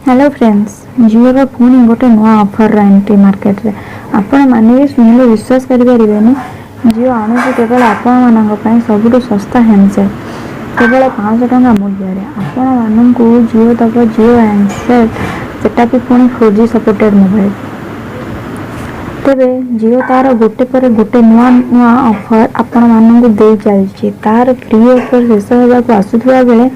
Hello friends, जियो रो पुणी गोटे नुआ ऑफर एंट्री मार्केट रे आपण माने सुनिले विश्वास करि परिबेनी। जियो आणुची केवल आपण मानक पई सबुठु सस्ता हैंडसेट केवल 500 टंका मूल्य रे आपण मानकु जियो तक जियो हैंडसेट सेटा भी पुणी 4G सपोर्टेड मोबाइल। तेबे जियो तार गोटे पर गोटे नुआ नुआ ऑफर आपण मानकु दे चलची। तार फ्री ऑफर शेष होगा आसुथिबा बेले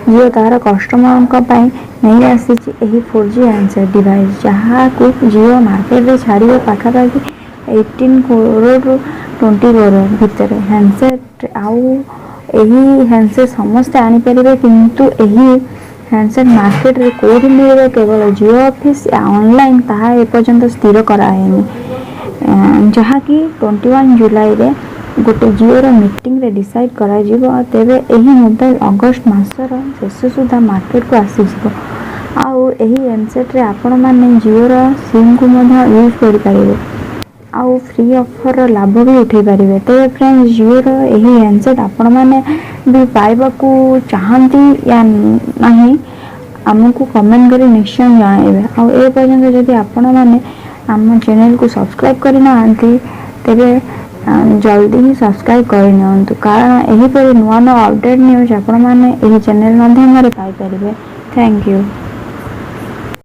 जियो तार कस्टमर नहीं आसी 4G हैंडसेट डिवाइस जहाँ को जियो मार्केट रे छाड़िए पाखापाखि 18 करोड़ रु 20 करोड़ भितर हैंडसेट आउ यही हैंडसेट समस्ते आनीपर किंतु यही हैंडसेट मार्केट रे कोठी मिले केवल जियो ऑफिस या ऑनलाइन ताहा एपर्यंत स्थिर कराएनी जहाँ कि 21 जुलाई रे गोटे जियो मीटिंग रे डिसाइड करा जिवो। तेबे एही मोबाइल अगस्त मासर शेष सुधा मार्केट को आसी जिवो। आउ एही हैंडसेट रे आपण माने जियो रो सिम को मधा यूज करि परिबे आउ फ्री ऑफर रो लाभ भी उठै परिबे। तेबे फ्रेंड्स, जियो रो एही हैंडसेट आपण माने भी पाइबा को चाहंती या नहीं हमको कमेंट करी निश्चय जणाइबे। आउ ए पर्यंत जदि आपण माने हम चैनल को सब्सक्राइब करिना आंती तेबे जल्दी ही सब्सक्राइब कर कारण यहीपर नुआ नुआ अपडेट न्यूज आपण मैंने यही चैनल माध्यम पाई परिबे। Thank you.